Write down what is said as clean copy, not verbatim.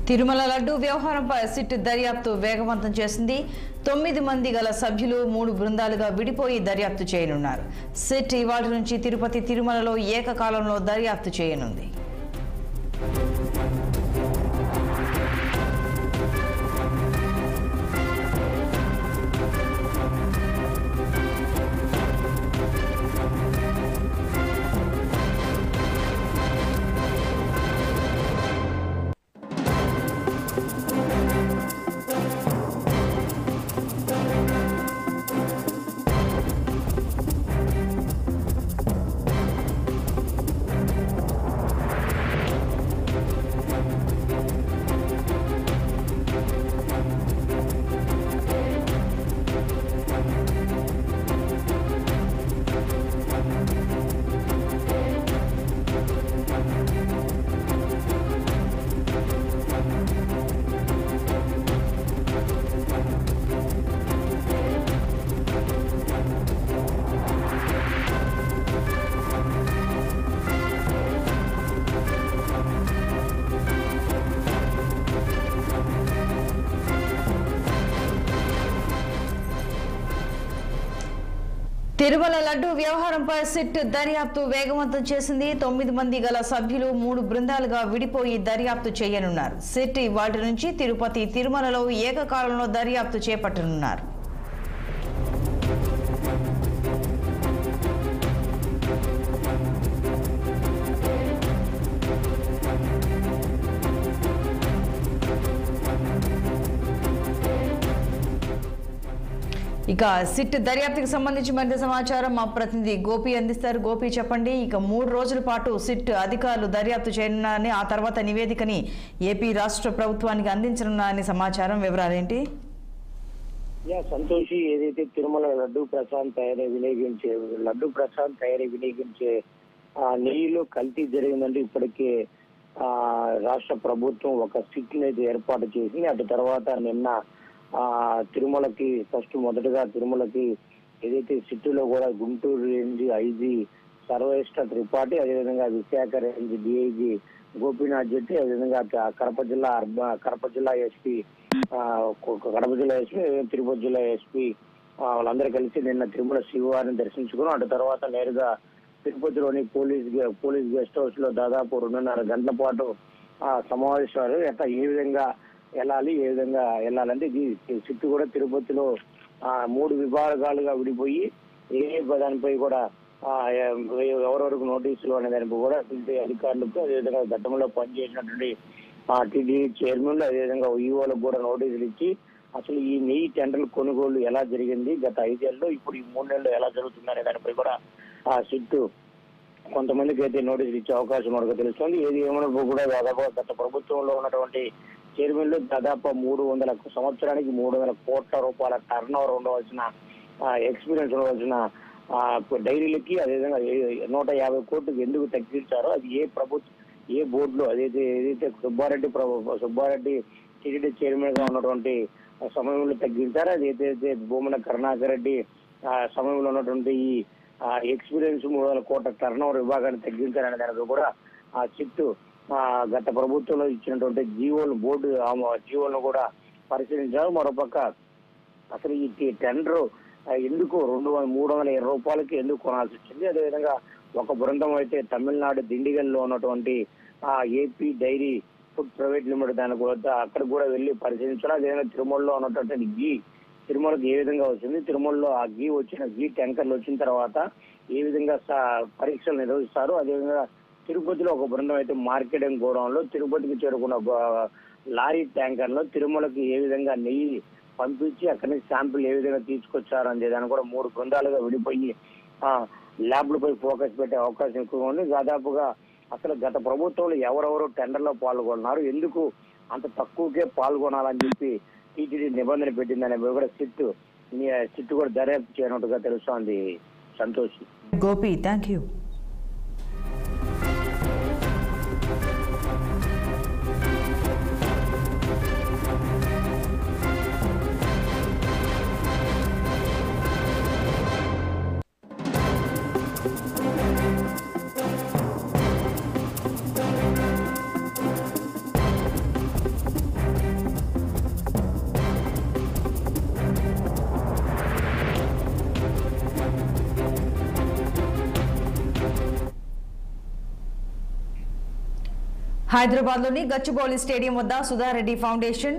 తిరుమల లడ్డు వ్యవహారంపై సిట్ దర్యాప్తు వేగవంతం చేసింది. 9 మంది గల సభ్యులు 3 బృందాలుగా విడిపోయి దర్యాప్తు చేయనున్నారు. సిట్ ఇవాళ నుంచి తిరుపతి, తిరుమలలో ఏకకాలంలో దర్యాప్తు చేయనుంది. తిరుమల లడ్డు వ్యవహారంపై సిట్ దర్యాప్తు వేగవంతం చేసింది. 9 మంది గల సభ్యులు 3 బృందాలుగా విడిపోయి దర్యాప్తు చేయనున్నారు. సిట్ ఇవాళ నుంచి తిరుపతి, తిరుమలలో ఏకకాలంలో దర్యాప్తు చేపట్టనున్నారు. ఇక సిట్ దర్యాప్తుకి సంబంధించి మరింత సమాచారం మా ప్రతినిధి గోపి అందిస్తారు. గోపి, చెప్పండి. ఇక 3 రోజుల పాటు సిట్ అధికారులు దర్యాప్తు చేయనున్నారని, ఆ తర్వాత నివేదికని ఏపీ రాష్ట్ర ప్రభుత్వానికి అందించనున్నారని సమాచారం. వివరాలేంటి? సంతోషి, ఏదైతే తిరుమల లడ్డు ప్రసాద్ తయారీ వినియోగించే నెయ్యిలో కల్తీ జరిగిందంటే ఇప్పటికే రాష్ట్ర ప్రభుత్వం ఒక సిట్ అనేది ఏర్పాటు చేసింది. అటు తర్వాత నిన్న తిరుమలకి మొదటగా తిరుమలకి ఏదైతే సిటీలో కూడా గుంటూరు రేంజ్ ఐజీ సర్వేష్ట త్రిపాఠి, అదేవిధంగా విశాఖ రేంజ్ డిఐజీ గోపీనాథ్ జెట్టి, అదేవిధంగా కడప జిల్లా ఎస్పీ తిరుపతి జిల్లా ఎస్పీ వాళ్ళందరూ కలిసి నిన్న తిరుమల శ్రీవారిని దర్శించుకుని అటు తర్వాత నేరుగా తిరుపతిలోని పోలీస్ గెస్ట్ హౌస్ లో దాదాపు 2.5 గంటల పాటు సమావేశాలు ఏ విధంగా వెళ్ళాలంటే ఇది సిట్ కూడా తిరుపతిలో 3 విభాగాలుగా విడిపోయి దానిపై కూడా ఎవరెవరికి నోటీసులు అనే దానిపై కూడా అధికారులకు, అదేవిధంగా గతంలో పనిచేసినటువంటి టీడీ చైర్మన్, అదేవిధంగా ఈఓలకు కూడా నోటీసులు ఇచ్చి అసలు ఈ నెయ్యి టెండర్ల కొనుగోలు ఎలా జరిగింది గత 5 ఏళ్ళలో, ఇప్పుడు ఈ 3 నెలల్లో ఎలా జరుగుతుందనే దానిపై కూడా సిట్ కొంతమందికి అయితే నోటీసులు ఇచ్చే అవకాశం మనకు తెలుస్తుంది. ఏది ఏమైనా కూడా దాదాపు గత ప్రభుత్వంలో ఉన్నటువంటి చైర్మన్లు దాదాపు 300 సంవత్సరానికి 300 కోట్ల రూపాయల టర్న్ ఓవర్ ఉండవలసిన ఎక్స్పీరియన్స్ ఉండవలసిన డైరీలకి, అదేవిధంగా 150 కోట్లకు ఎందుకు తగ్గించారో అది ఏ బోర్డులో ఏదైతే సుబ్బారెడ్డి టీటీడీ చైర్మన్ గా ఉన్నటువంటి సమయంలో తగ్గించారో, అది ఏదైతే భూమన కరుణాకర్ రెడ్డి సమయంలో ఉన్నటువంటి ఈ ఎక్స్పీరియన్స్ 300 కోట్ల టర్న్ ఓవర్ విభాగాన్ని తగ్గించారనే దానికి కూడా సిట్ గత ప్రభుత్వంలో ఇచ్చినటువంటి జీవోలను కూడా పరిశీలించారు. మరోపక్క అసలు ఈ టెండర్ ఎందుకు 320 రూపాయలకి ఎందుకు కొనాల్సి వచ్చింది, అదేవిధంగా ఒక బృందం అయితే తమిళనాడు దిండిగల్లో ఉన్నటువంటి AP dairy food private limited దాని కూడా అక్కడ కూడా వెళ్ళి పరిశీలించారు. అదేవిధంగా తిరుమలలో ఉన్నటువంటి ఘీ తిరుమలకు ఏ విధంగా వచ్చింది, తిరుమలలో ఆ ఘీ ట్యాంకర్లు వచ్చిన తర్వాత ఏ విధంగా పరీక్షలు నిర్వహిస్తారు, అదేవిధంగా తిరుపతిలో ఒక బృందం అయితే మార్కెటింగ్ గోడౌన్లో తిరుపతికి చేరుకున్న లారీ ట్యాంకర్లో తిరుమలకి ఏ విధంగా నెయ్యి పంపించి అక్కడి నుంచి శాంపిల్ ఏ విధంగా తీసుకొచ్చారు అనే దాన్ని కూడా 3 బృందాలుగా విడిపోయి ల్యాబ్లపై ఫోకస్ పెట్టే అవకాశం ఎక్కువగా ఉంది. దాదాపుగా అసలు గత ప్రభుత్వంలో ఎవరెవరు టెండర్లో పాల్గొన్నారు, ఎందుకు అంత తక్కువకే పాల్గొనాలని చెప్పి టీటీడీ నిబంధన పెట్టిందనే కూడా సిట్ కూడా దర్యాప్తు చేయనట్టుగా తెలుస్తోంది. సంతోష్. Gopi, thank you. హైదరాబాద్లోని గచ్చిబౌలి స్టేడియం వద్ద సుధారెడ్డి ఫౌండేషన్